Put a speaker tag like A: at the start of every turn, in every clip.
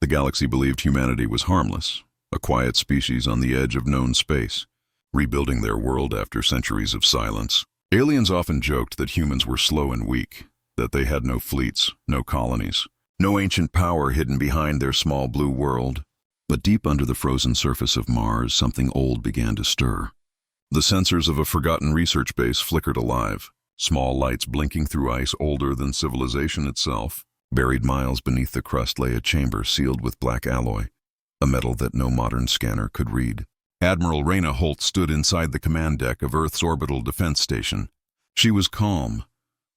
A: galaxy believed humanity was harmless, a quiet species on the edge of known space, rebuilding their world after centuries of silence. Aliens often joked that humans were slow and weak, that they had no fleets, no colonies, no ancient power hidden behind their small blue world. But deep under the frozen surface of Mars, something old began to stir. The sensors of a forgotten research base flickered alive, small lights blinking through ice older than civilization itself. Buried miles beneath the crust lay a chamber sealed with black alloy, a metal that no modern scanner could read. Admiral Reyna Holt stood inside the command deck of Earth's orbital defense station. She was calm,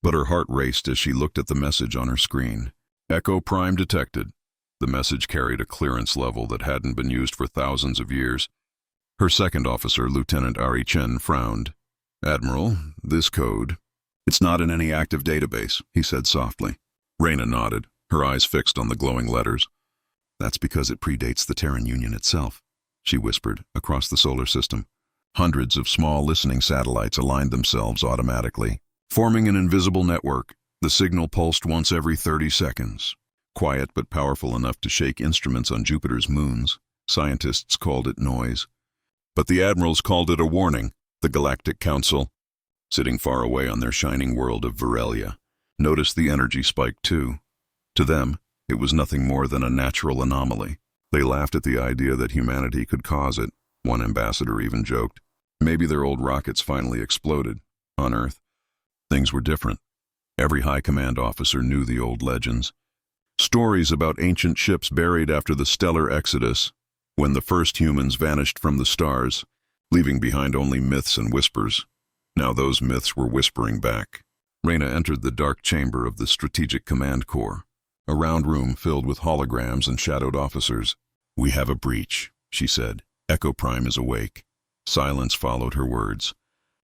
A: but her heart raced as she looked at the message on her screen. Echo Prime detected. The message carried a clearance level that hadn't been used for thousands of years. Her second officer, Lieutenant Ari Chen, frowned. "Admiral, this code—" "It's not in any active database," he said softly. Reyna nodded, her eyes fixed on the glowing letters. "That's because it predates the Terran Union itself," she whispered, across the solar system. Hundreds of small listening satellites aligned themselves automatically, forming an invisible network. The signal pulsed once every 30 seconds. Quiet but powerful enough to shake instruments on Jupiter's moons. Scientists called it noise. But the admirals called it a warning. The Galactic Council, sitting far away on their shining world of Varelia, noticed the energy spike too. To them, it was nothing more than a natural anomaly. They laughed at the idea that humanity could cause it. One ambassador even joked. Maybe their old rockets finally exploded. On Earth, things were different. Every high command officer knew the old legends. Stories about ancient ships buried after the stellar exodus, when the first humans vanished from the stars, leaving behind only myths and whispers. Now those myths were whispering back. Reyna entered the dark chamber of the Strategic Command Corps, a round room filled with holograms and shadowed officers. "We have a breach," she said. "Echo Prime is awake." Silence followed her words.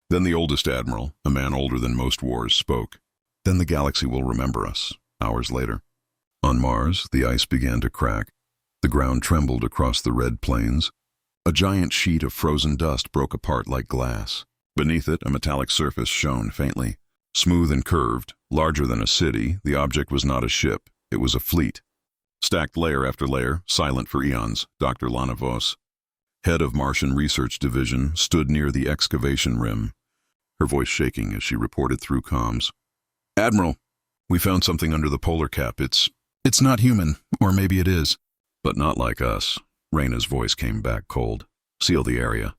A: Then the oldest admiral, a man older than most wars, spoke. "Then the galaxy will remember us." Hours later, on Mars, the ice began to crack. The ground trembled across the red plains. A giant sheet of frozen dust broke apart like glass. Beneath it, a metallic surface shone faintly. Smooth and curved, larger than a city, the object was not a ship, it was a fleet. Stacked layer after layer, silent for eons, Dr. Lana Vos, head of Martian Research Division, stood near the excavation rim, her voice shaking as she reported through comms. "Admiral, we found something under the polar cap. It's not human, or maybe it is." "But not like us." Reyna's voice came back cold. "Seal the area."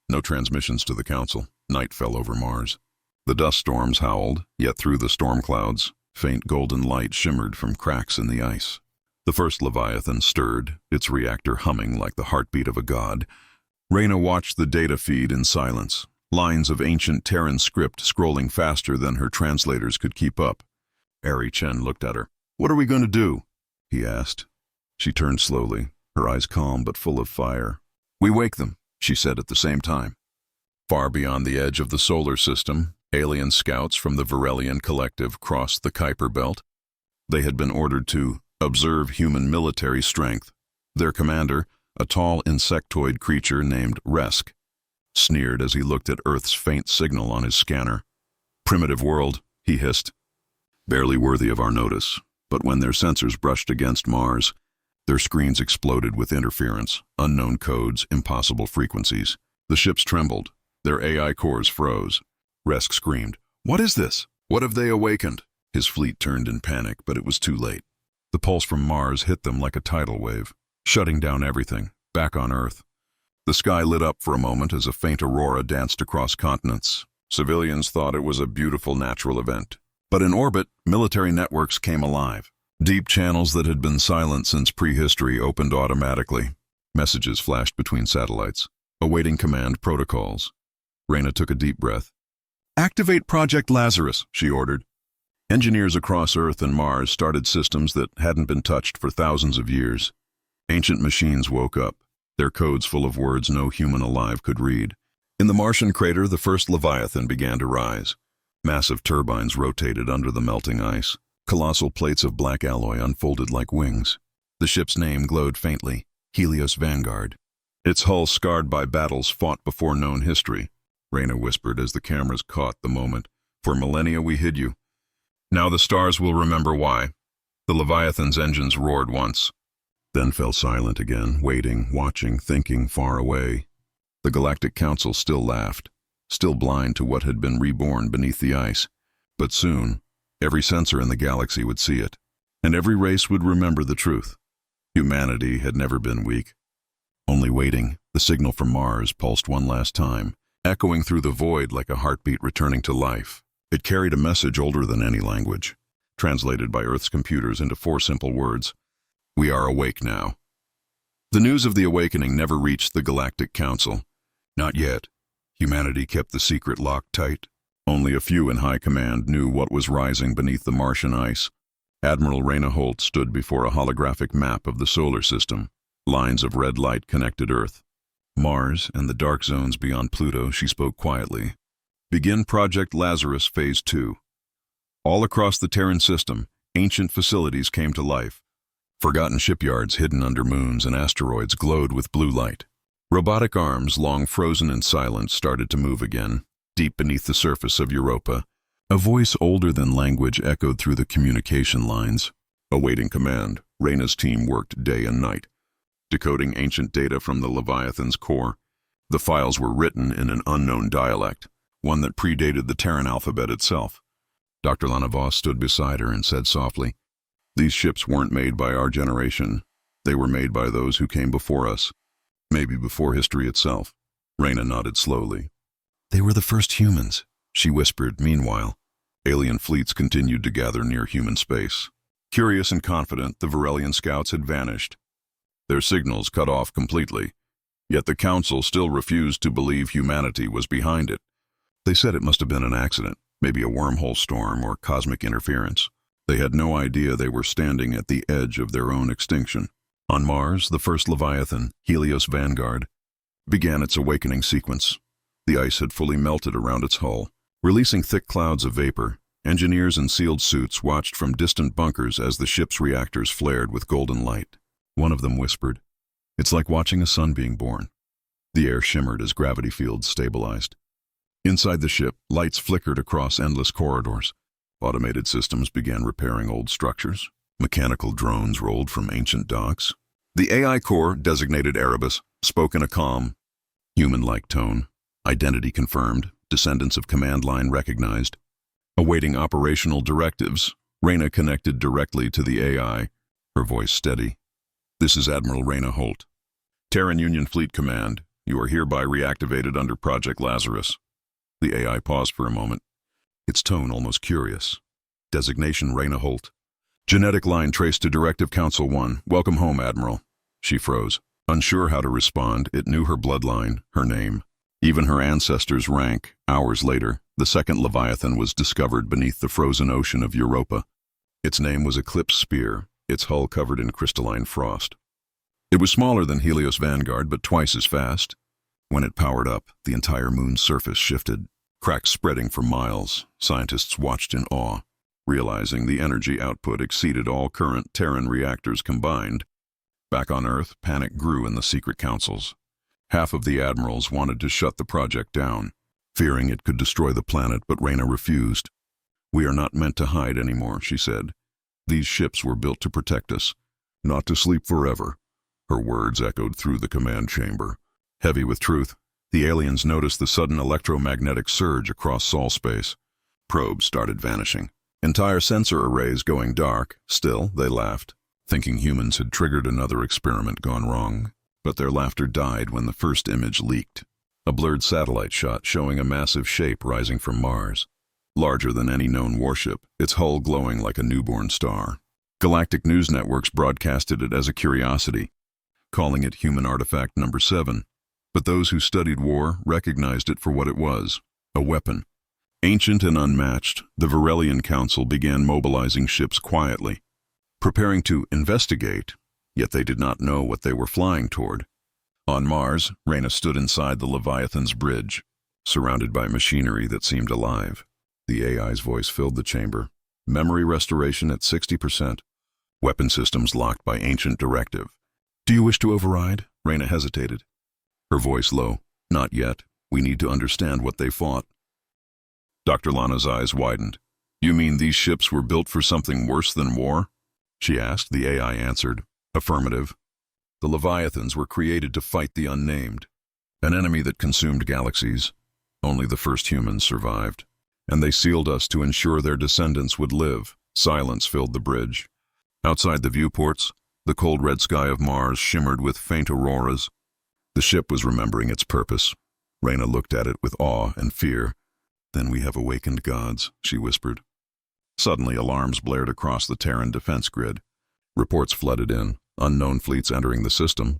A: No transmissions to the Council. Night fell over Mars. The dust storms howled, yet through the storm clouds, faint golden light shimmered from cracks in the ice. The first Leviathan stirred, its reactor humming like the heartbeat of a god. Reyna watched the data feed in silence, lines of ancient Terran script scrolling faster than her translators could keep up. Ari Chen looked at her. "What are we going to do?" he asked. She turned slowly, her eyes calm but full of fire. "We wake them," she said at the same time. Far beyond the edge of the solar system, alien scouts from the Varelian Collective crossed the Kuiper Belt. They had been ordered to observe human military strength. Their commander, a tall insectoid creature named Resk, sneered as he looked at Earth's faint signal on his scanner. "Primitive world," he hissed. "Barely worthy of our notice, but when their sensors brushed against Mars, their screens exploded with interference, unknown codes, impossible frequencies. The ships trembled. Their AI cores froze." Resk screamed, "What is this? What have they awakened?" His fleet turned in panic, but it was too late. The pulse from Mars hit them like a tidal wave, shutting down everything, back on Earth. The sky lit up for a moment as a faint aurora danced across continents. Civilians thought it was a beautiful natural event. But in orbit, military networks came alive. Deep channels that had been silent since prehistory opened automatically. Messages flashed between satellites, awaiting command protocols. Reyna took a deep breath. "Activate Project Lazarus," she ordered. Engineers across Earth and Mars started systems that hadn't been touched for thousands of years. Ancient machines woke up, their codes full of words no human alive could read. In the Martian crater, the first Leviathan began to rise. Massive turbines rotated under the melting ice. Colossal plates of black alloy unfolded like wings. The ship's name glowed faintly, Helios Vanguard. Its hull scarred by battles fought before known history. Reyna whispered as the cameras caught the moment. "For millennia we hid you. Now the stars will remember why." The Leviathan's engines roared once. then fell silent again, waiting, watching, thinking far away. The Galactic Council still laughed, still blind to what had been reborn beneath the ice. But soon, every sensor in the galaxy would see it, and every race would remember the truth. Humanity had never been weak. Only waiting, the signal from Mars pulsed one last time, echoing through the void like a heartbeat returning to life. It carried a message older than any language, translated by Earth's computers into 4 simple words: "We are awake now." The news of the awakening never reached the Galactic Council. Not yet. Humanity kept the secret locked tight. Only a few in high command knew what was rising beneath the Martian ice. Admiral Reyna Holt stood before a holographic map of the solar system. Lines of red light connected Earth, Mars, and the dark zones beyond Pluto. She spoke quietly. "Begin Project Lazarus Phase 2. All across the Terran system, ancient facilities came to life. Forgotten shipyards hidden under moons and asteroids glowed with blue light. Robotic arms, long frozen in silence, started to move again, deep beneath the surface of Europa. A voice older than language echoed through the communication lines. Awaiting command, Reyna's team worked day and night, decoding ancient data from the Leviathan's core. The files were written in an unknown dialect, one that predated the Terran alphabet itself. Dr. Lana Voss stood beside her and said softly, "These ships weren't made by our generation. They were made by those who came before us, maybe before history itself." Reyna nodded slowly. "They were the first humans," she whispered. Meanwhile, alien fleets continued to gather near human space. Curious and confident, the Varelian scouts had vanished, their signals cut off completely. Yet the Council still refused to believe humanity was behind it. They said it must have been an accident, maybe a wormhole storm or cosmic interference. They had no idea they were standing at the edge of their own extinction. On Mars, the first Leviathan, Helios Vanguard, began its awakening sequence. The ice had fully melted around its hull, releasing thick clouds of vapor. Engineers in sealed suits watched from distant bunkers as the ship's reactors flared with golden light. One of them whispered, "It's like watching a sun being born." The air shimmered as gravity fields stabilized. Inside the ship, lights flickered across endless corridors. Automated systems began repairing old structures. Mechanical drones rolled from ancient docks. The AI core, designated Erebus, spoke in a calm, human-like tone. Identity confirmed, descendants of command line recognized. Awaiting operational directives, Reyna connected directly to the AI, her voice steady. "This is Admiral Reyna Holt. Terran Union Fleet Command, you are hereby reactivated under Project Lazarus." The AI paused for a moment, its tone almost curious. Designation Reyna Holt. Genetic line traced to Directive Council 1. "Welcome home, Admiral." She froze. Unsure how to respond, it knew her bloodline, her name, even her ancestors' rank. Hours later, the second Leviathan was discovered beneath the frozen ocean of Europa. Its name was Eclipse Spear, its hull covered in crystalline frost. It was smaller than Helios Vanguard, but twice as fast. When it powered up, the entire moon's surface shifted, cracks spreading for miles. Scientists watched in awe, realizing the energy output exceeded all current Terran reactors combined. Back on Earth, panic grew in the secret councils. Half of the admirals wanted to shut the project down, fearing it could destroy the planet, but Reyna refused. "We are not meant to hide anymore," she said. "These ships were built to protect us, not to sleep forever." Her words echoed through the command chamber. Heavy with truth, the aliens noticed the sudden electromagnetic surge across Sol space. Probes started vanishing, entire sensor arrays going dark. Still, they laughed, thinking humans had triggered another experiment gone wrong. But their laughter died when the first image leaked. A blurred satellite shot showing a massive shape rising from Mars. Larger than any known warship, its hull glowing like a newborn star. Galactic news networks broadcasted it as a curiosity, calling it Human Artifact Number 7. But those who studied war recognized it for what it was, a weapon. Ancient and unmatched, the Varelian Council began mobilizing ships quietly, preparing to investigate, yet they did not know what they were flying toward. On Mars, Reyna stood inside the Leviathan's bridge, surrounded by machinery that seemed alive. The AI's voice filled the chamber. Memory restoration at 60%. Weapon systems locked by ancient directive. "Do you wish to override?" Reyna hesitated, her voice low. "Not yet. We need to understand what they fought." Dr. Lana's eyes widened. "You mean these ships were built for something worse than war?" she asked. The AI answered, "Affirmative. The Leviathans were created to fight the unnamed, an enemy that consumed galaxies. Only the first humans survived, and they sealed us to ensure their descendants would live. Silence filled the bridge. Outside the viewports, the cold red sky of Mars shimmered with faint auroras. The ship was remembering its purpose. Reyna looked at it with awe and fear. "Then we have awakened gods," she whispered. Suddenly, alarms blared across the Terran defense grid. Reports flooded in, unknown fleets entering the system.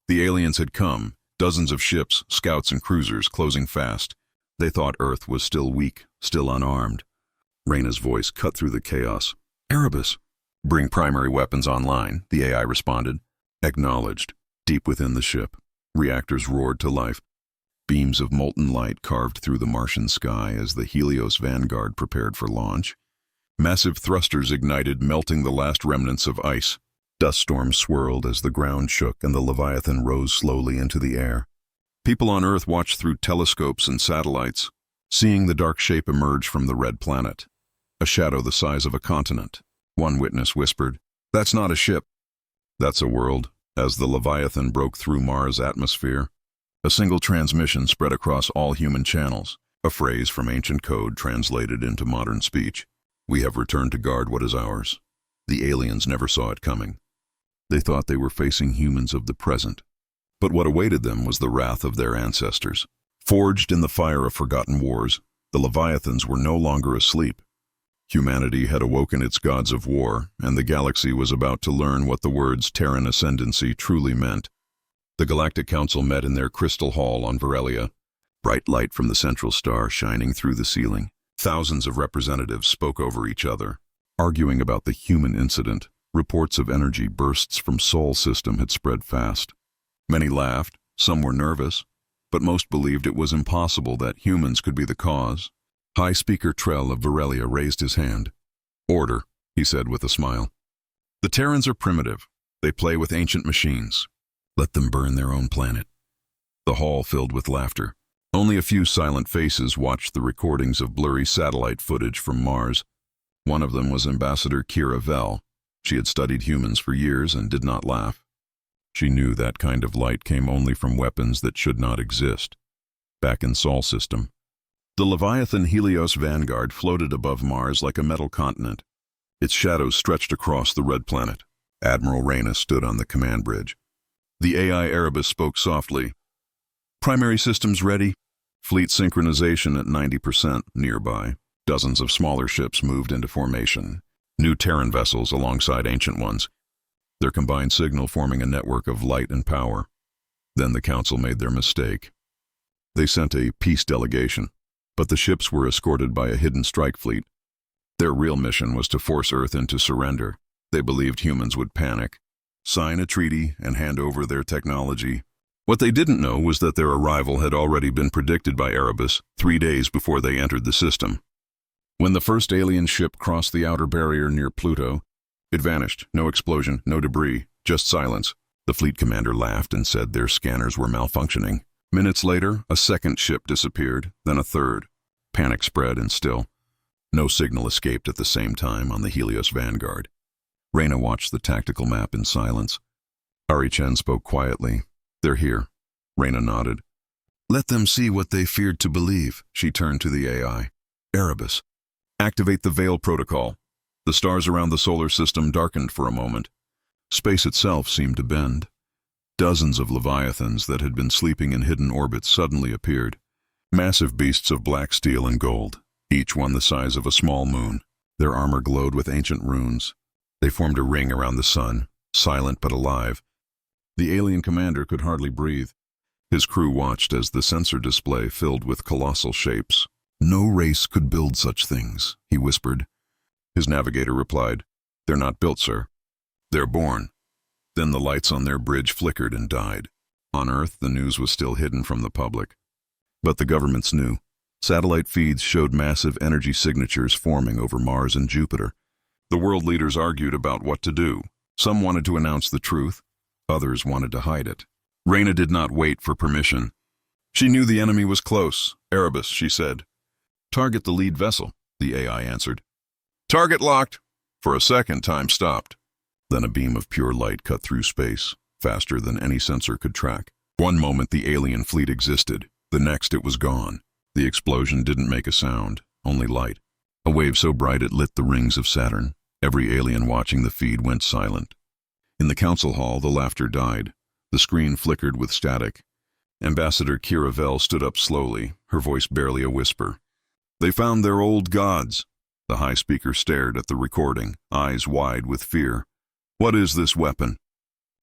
A: The aliens had come, dozens of ships, scouts and cruisers closing fast. They thought Earth was still weak, still unarmed. Reyna's voice cut through the chaos. "Erebus." "Bring primary weapons online," the AI responded. Acknowledged. Deep within the ship, reactors roared to life. Beams of molten light carved through the Martian sky as the Helios Vanguard prepared for launch. Massive thrusters ignited, melting the last remnants of ice. Dust storms swirled as the ground shook and the Leviathan rose slowly into the air. People on Earth watched through telescopes and satellites, seeing the dark shape emerge from the red planet. A shadow the size of a continent. One witness whispered, "That's not a ship. That's a world," as the Leviathan broke through Mars' atmosphere. A single transmission spread across all human channels, a phrase from ancient code translated into modern speech. "We have returned to guard what is ours." The aliens never saw it coming. They thought they were facing humans of the present. But what awaited them was the wrath of their ancestors. Forged in the fire of forgotten wars, the Leviathans were no longer asleep. Humanity had awoken its gods of war, and the galaxy was about to learn what the words Terran Ascendancy truly meant. The Galactic Council met in their crystal hall on Varelia, bright light from the central star shining through the ceiling. Thousands of representatives spoke over each other, arguing about the human incident. Reports of energy bursts from Sol system had spread fast. Many laughed, some were nervous, but most believed it was impossible that humans could be the cause. High Speaker Trell of Varelia raised his hand. "Order," he said with a smile. "The Terrans are primitive. They play with ancient machines. Let them burn their own planet." The hall filled with laughter. Only a few silent faces watched the recordings of blurry satellite footage from Mars. One of them was Ambassador Kira Vel. She had studied humans for years and did not laugh. She knew that kind of light came only from weapons that should not exist. Back in Sol system, the Leviathan Helios Vanguard floated above Mars like a metal continent. Its shadows stretched across the red planet. Admiral Reyna stood on the command bridge. The AI Erebus spoke softly. "Primary systems ready. Fleet synchronization at 90% nearby." Dozens of smaller ships moved into formation. New Terran vessels alongside ancient ones. Their combined signal forming a network of light and power. Then the Council made their mistake. They sent a peace delegation, but the ships were escorted by a hidden strike fleet. Their real mission was to force Earth into surrender. They believed humans would panic, sign a treaty, and hand over their technology. What they didn't know was that their arrival had already been predicted by Erebus 3 days before they entered the system. When the first alien ship crossed the outer barrier near Pluto, it vanished. No explosion, no debris, just silence. The fleet commander laughed and said their scanners were malfunctioning. Minutes later, a second ship disappeared, then a third. Panic spread, and still, no signal escaped at the same time on the Helios Vanguard. Reyna watched the tactical map in silence. Ari Chen spoke quietly. "They're here." Reyna nodded. "Let them see what they feared to believe." She turned to the AI. "Erebus, activate the Veil protocol." The stars around the solar system darkened for a moment. Space itself seemed to bend. Dozens of Leviathans that had been sleeping in hidden orbits suddenly appeared. Massive beasts of black steel and gold, each one the size of a small moon. Their armor glowed with ancient runes. They formed a ring around the sun, silent but alive. The alien commander could hardly breathe. His crew watched as the sensor display filled with colossal shapes. "No race could build such things," he whispered. His navigator replied, "They're not built, sir. They're born." Then the lights on their bridge flickered and died. On Earth, the news was still hidden from the public. But the governments knew. Satellite feeds showed massive energy signatures forming over Mars and Jupiter. The world leaders argued about what to do. Some wanted to announce the truth. Others wanted to hide it. Reyna did not wait for permission. She knew the enemy was close. "Erebus," she said. "Target the lead vessel," the AI answered. "Target locked." For a second, time stopped. Then a beam of pure light cut through space. faster than any sensor could track. One moment the alien fleet existed, the next it was gone. The explosion didn't make a sound, only light. A wave so bright it lit the rings of Saturn. Every alien watching the feed went silent. In the council hall, the laughter died. The screen flickered with static. Ambassador Kira Vell stood up slowly, her voice barely a whisper. "They found their old gods." The high speaker stared at the recording, eyes wide with fear. "What is this weapon?"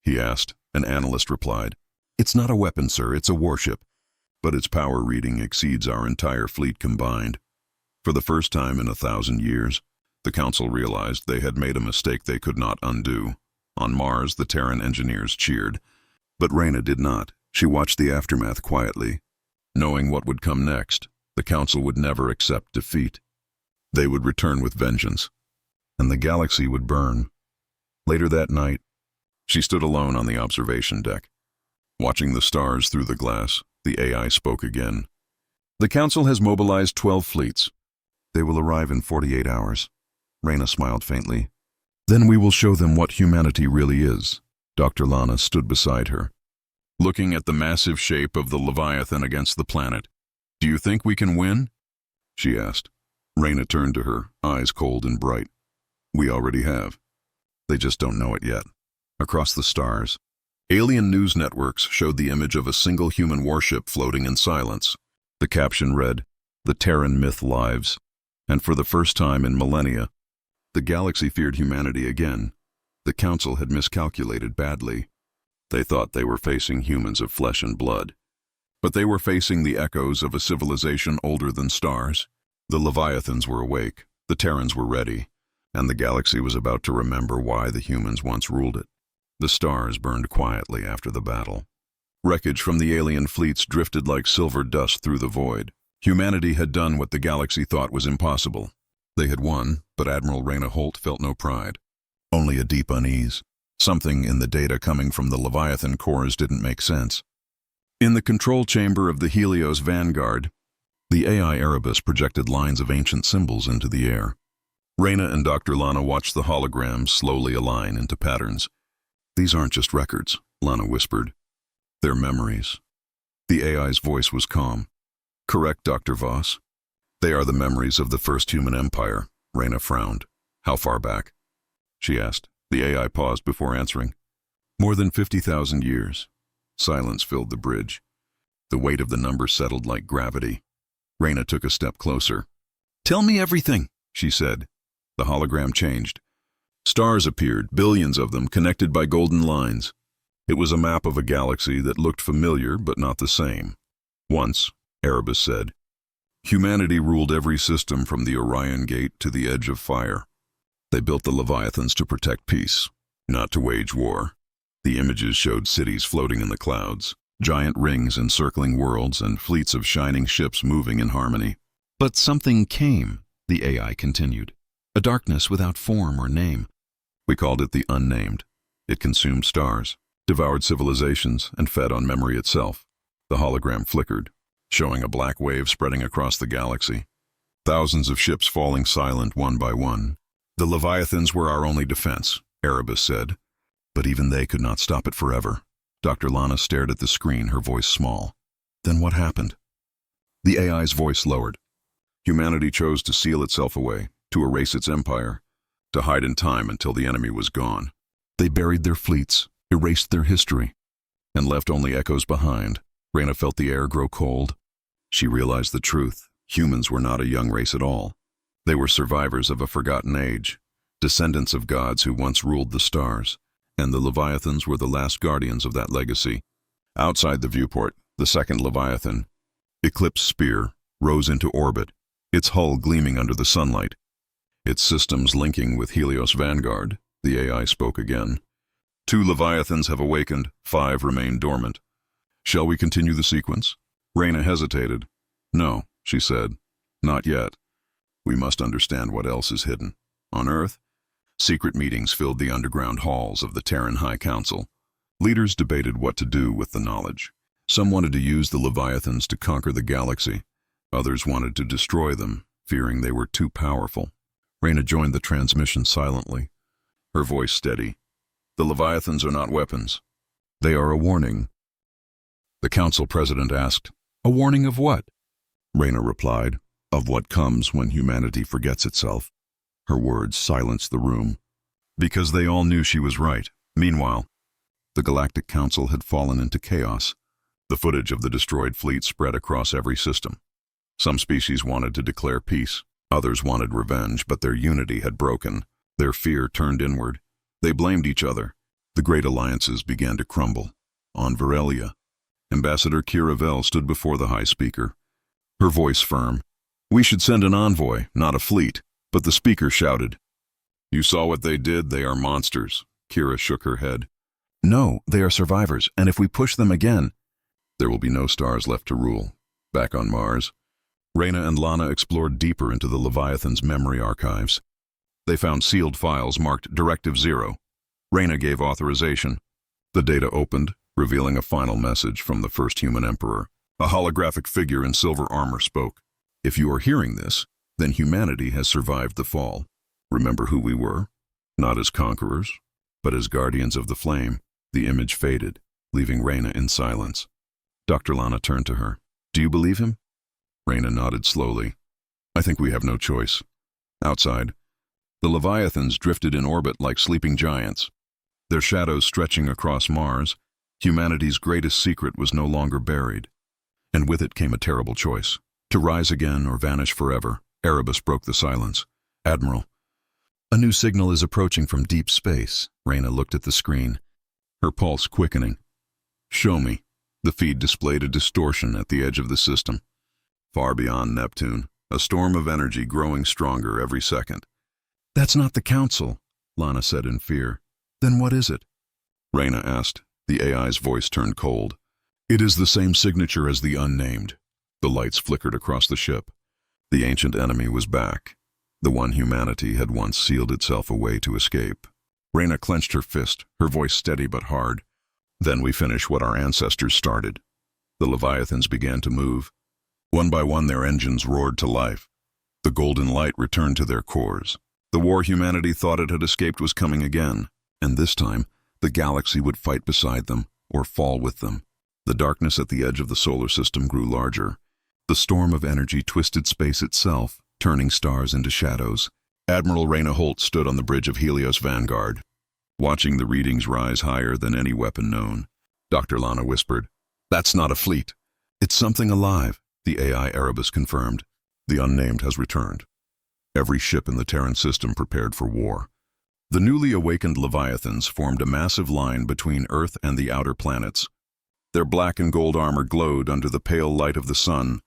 A: he asked. An analyst replied, "It's not a weapon, sir, it's a warship. But its power reading exceeds our entire fleet combined." For the first time in 1,000 years, the council realized they had made a mistake they could not undo. On Mars, the Terran engineers cheered. But Reyna did not. She watched the aftermath quietly. Knowing what would come next, the council would never accept defeat. They would return with vengeance, and the galaxy would burn. Later that night, she stood alone on the observation deck. Watching the stars through the glass, the AI spoke again. "The council has mobilized 12 fleets. They will arrive in 48 hours. Reyna smiled faintly. "Then we will show them what humanity really is." Dr. Lana stood beside her, looking at the massive shape of the Leviathan against the planet. "Do you think we can win?" she asked. Reyna turned to her, eyes cold and bright. "We already have. They just don't know it yet." Across the stars, alien news networks showed the image of a single human warship floating in silence. The caption read, "The Terran myth lives." And for the first time in millennia, the galaxy feared humanity again. The council had miscalculated badly. They thought they were facing humans of flesh and blood. But they were facing the echoes of a civilization older than stars. The Leviathans were awake, the Terrans were ready, and the galaxy was about to remember why the humans once ruled it. The stars burned quietly after the battle. Wreckage from the alien fleets drifted like silver dust through the void. Humanity had done what the galaxy thought was impossible. They had won, but Admiral Reyna Holt felt no pride. Only a deep unease. Something in the data coming from the Leviathan cores didn't make sense. In the control chamber of the Helios Vanguard, the AI Erebus projected lines of ancient symbols into the air. Reyna and Dr. Lana watched the holograms slowly align into patterns. "These aren't just records," Lana whispered. "They're memories." The AI's voice was calm. "Correct, Dr. Voss. They are the memories of the first human empire." Reyna frowned. "How far back?" she asked. The AI paused before answering. "More than 50,000 years." Silence filled the bridge. The weight of the number settled like gravity. Reyna took a step closer. "Tell me everything," she said. The hologram changed. Stars appeared, billions of them, connected by golden lines. It was a map of a galaxy that looked familiar but not the same. "Once," Erebus said, "humanity ruled every system from the Orion Gate to the Edge of Fire. They built the Leviathans to protect peace, not to wage war." The images showed cities floating in the clouds, giant rings encircling worlds, and fleets of shining ships moving in harmony. "But something came," the AI continued. "A darkness without form or name. We called it the Unnamed. It consumed stars, devoured civilizations, and fed on memory itself." The hologram flickered, showing a black wave spreading across the galaxy. Thousands of ships falling silent one by one. "The Leviathans were our only defense," Erebus said. "But even they could not stop it forever." Dr. Lana stared at the screen, her voice small. "Then what happened?" The AI's voice lowered. "Humanity chose to seal itself away, to erase its empire, to hide in time until the enemy was gone. They buried their fleets, erased their history, and left only echoes behind." Reyna felt the air grow cold. She realized the truth. Humans were not a young race at all. They were survivors of a forgotten age, descendants of gods who once ruled the stars, and the Leviathans were the last guardians of that legacy. Outside the viewport, the second Leviathan, Eclipse Spear, rose into orbit, its hull gleaming under the sunlight. Its systems linking with Helios Vanguard, the AI spoke again. "2 Leviathans have awakened, 5 remain dormant. Shall we continue the sequence?" Reyna hesitated. "No," she said. "Not yet. We must understand what else is hidden." On Earth, secret meetings filled the underground halls of the Terran High Council. Leaders debated what to do with the knowledge. Some wanted to use the Leviathans to conquer the galaxy. Others wanted to destroy them, fearing they were too powerful. Reyna joined the transmission silently, her voice steady. "The Leviathans are not weapons. They are a warning. The council president asked, "A warning of what?" Reyna replied, "Of what comes when humanity forgets itself." Her words silenced the room, because they all knew she was right. Meanwhile, the Galactic Council had fallen into chaos. The footage of the destroyed fleet spread across every system. Some species wanted to declare peace, others wanted revenge, but their unity had broken. Their fear turned inward. They blamed each other. The great alliances began to crumble. On Varelia, Ambassador Kira Vel stood before the High Speaker, her voice firm. "We should send an envoy, not a fleet." But the speaker shouted, "You saw what they did? They are monsters." Kira shook her head. "No, they are survivors, and if we push them again..." There will be no stars left to rule. Back on Mars, Reyna and Lana explored deeper into the Leviathan's memory archives. They found sealed files marked Directive 0. Reyna gave authorization. The data opened, revealing a final message from the first human emperor. A holographic figure in silver armor spoke. "If you are hearing this, then humanity has survived the fall. Remember who we were? Not as conquerors, but as guardians of the flame." The image faded, leaving Reyna in silence. Dr. Lana turned to her. "Do you believe him?" Reyna nodded slowly. "I think we have no choice." Outside, the Leviathans drifted in orbit like sleeping giants. Their shadows stretching across Mars, humanity's greatest secret was no longer buried. And with it came a terrible choice: to rise again or vanish forever. Erebus broke the silence. "Admiral, a new signal is approaching from deep space." Reyna looked at the screen, her pulse quickening. "Show me." The feed displayed a distortion at the edge of the system. Far beyond Neptune, a storm of energy growing stronger every second. "That's not the Council," Lana said in fear. "Then what is it?" Reyna asked. The AI's voice turned cold. "It is the same signature as the Unnamed." The lights flickered across the ship. The ancient enemy was back, the one humanity had once sealed itself away to escape. Reyna clenched her fist, her voice steady but hard. "Then we finish what our ancestors started." The Leviathans began to move. One by one their engines roared to life. The golden light returned to their cores. The war humanity thought it had escaped was coming again, and this time the galaxy would fight beside them or fall with them. The darkness at the edge of the solar system grew larger. The storm of energy twisted space itself, turning stars into shadows. Admiral Reyna Holt stood on the bridge of Helios Vanguard, watching the readings rise higher than any weapon known. Dr. Lana whispered, "That's not a fleet. It's something alive," the AI Erebus confirmed. "The Unnamed has returned." Every ship in the Terran system prepared for war. The newly awakened Leviathans formed a massive line between Earth and the outer planets. Their black and gold armor glowed under the pale light of the sun.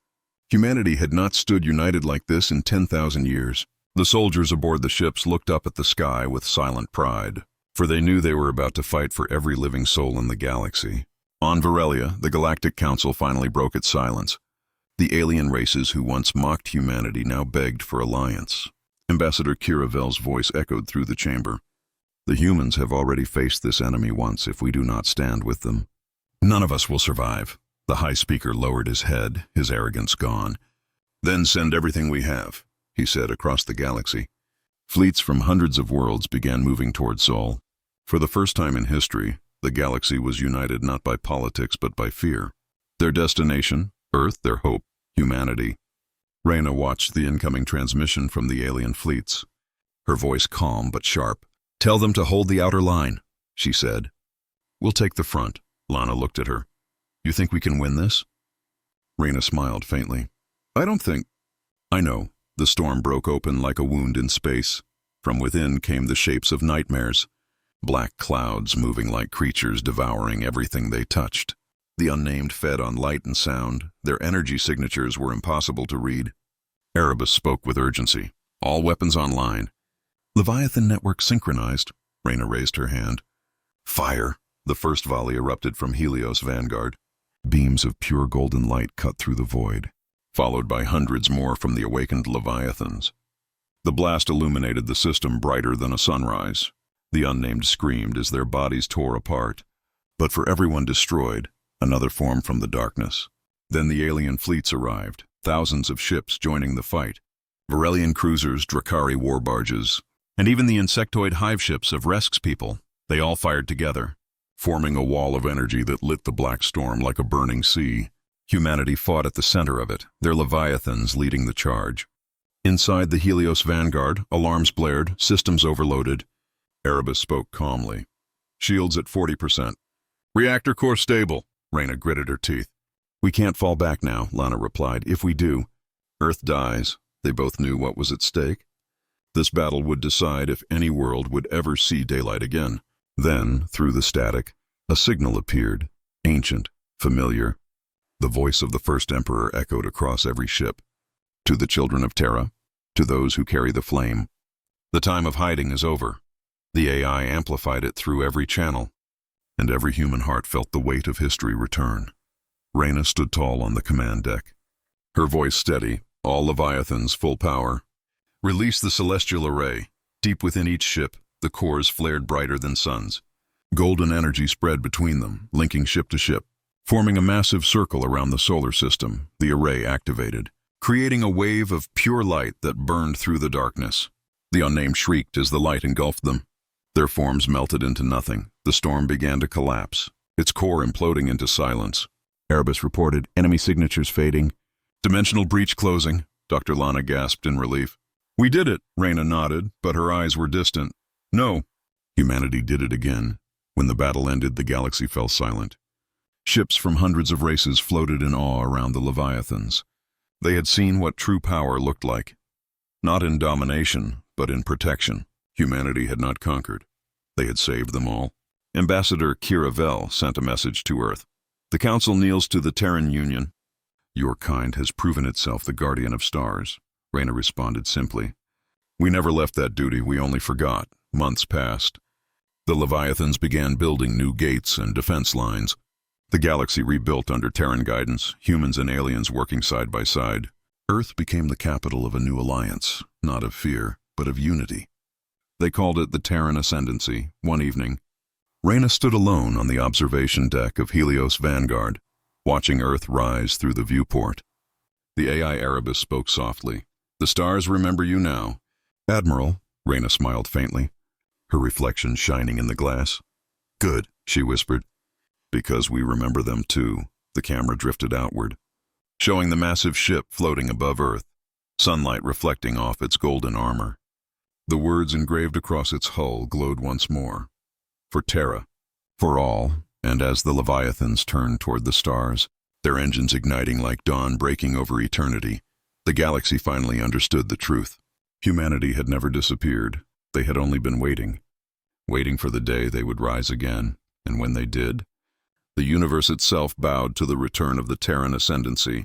A: Humanity had not stood united like this in 10,000 years. The soldiers aboard the ships looked up at the sky with silent pride, for they knew they were about to fight for every living soul in the galaxy. On Varelia, the Galactic Council finally broke its silence. The alien races who once mocked humanity now begged for alliance. Ambassador Kira Vel's voice echoed through the chamber. "The humans have already faced this enemy once if we do not stand with them. None of us will survive." The High Speaker lowered his head, his arrogance gone. "Then send everything we have," he said across the galaxy. Fleets from hundreds of worlds began moving toward Sol. For the first time in history, the galaxy was united not by politics but by fear. Their destination, Earth, their hope, humanity. Reyna watched the incoming transmission from the alien fleets. Her voice calm but sharp. "Tell them to hold the outer line," she said. "We'll take the front." Lana looked at her. "You think we can win this?" Reyna smiled faintly. "I don't think..." "I know." The storm broke open like a wound in space. From within came the shapes of nightmares. Black clouds moving like creatures devouring everything they touched. The Unnamed fed on light and sound. Their energy signatures were impossible to read. Erebus spoke with urgency. "All weapons online." "Leviathan network synchronized." Reyna raised her hand. "Fire!" The first volley erupted from Helios Vanguard. Beams of pure golden light cut through the void, followed by hundreds more from the awakened Leviathans. The blast illuminated the system brighter than a sunrise. The Unnamed screamed as their bodies tore apart. But for everyone destroyed, another formed from the darkness. Then the alien fleets arrived, thousands of ships joining the fight. Varelian cruisers, Drakari war barges, and even the insectoid hive ships of Resk's people. They all fired together. forming a wall of energy that lit the black storm like a burning sea. Humanity fought at the center of it, their Leviathans leading the charge. Inside the Helios Vanguard, alarms blared, systems overloaded. Erebus spoke calmly. Shields at 40%. Reactor core stable, Reyna gritted her teeth. We can't fall back now, Lana replied. If we do, Earth dies. They both knew what was at stake. This battle would decide if any world would ever see daylight again. Then, through the static, a signal appeared, ancient, familiar. The voice of the first Emperor echoed across every ship. To the children of Terra, to those who carry the flame. The time of hiding is over. The AI amplified it through every channel, and every human heart felt the weight of history return. Reyna stood tall on the command deck. Her voice steady, all Leviathans full power. Release the celestial array. Deep within each ship, the cores flared brighter than suns. Golden energy spread between them, linking ship to ship. Forming a massive circle around the solar system, the array activated, creating a wave of pure light that burned through the darkness. The unnamed shrieked as the light engulfed them. Their forms melted into nothing. The storm began to collapse, its core imploding into silence. Erebus reported, enemy signatures fading. Dimensional breach closing, Dr. Lana gasped in relief. We did it, Reyna nodded, but her eyes were distant. No. Humanity did it again. When the battle ended, the galaxy fell silent. Ships from hundreds of races floated in awe around the Leviathans. They had seen what true power looked like. Not in domination, but in protection. Humanity had not conquered. They had saved them all. Ambassador Kira Vel sent a message to Earth. The Council kneels to the Terran Union. Your kind has proven itself the guardian of stars, Reyna responded simply. We never left that duty, we only forgot. Months passed. The Leviathans began building new gates and defense lines. The galaxy rebuilt under Terran guidance, humans and aliens working side by side. Earth became the capital of a new alliance, not of fear, but of unity. They called it the Terran Ascendancy. One evening, Reyna stood alone on the observation deck of Helios Vanguard, watching Earth rise through the viewport. The AI Erebus spoke softly. The stars remember you now. Admiral, Reyna smiled faintly, her reflection shining in the glass. Good, she whispered. Because we remember them too. The camera drifted outward, showing the massive ship floating above Earth, sunlight reflecting off its golden armor. The words engraved across its hull glowed once more. For Terra, for all, and as the Leviathans turned toward the stars, their engines igniting like dawn breaking over eternity, the galaxy finally understood the truth. Humanity had never disappeared. They had only been waiting for the day they would rise again, and when they did, the universe itself bowed to the return of the Terran Ascendancy,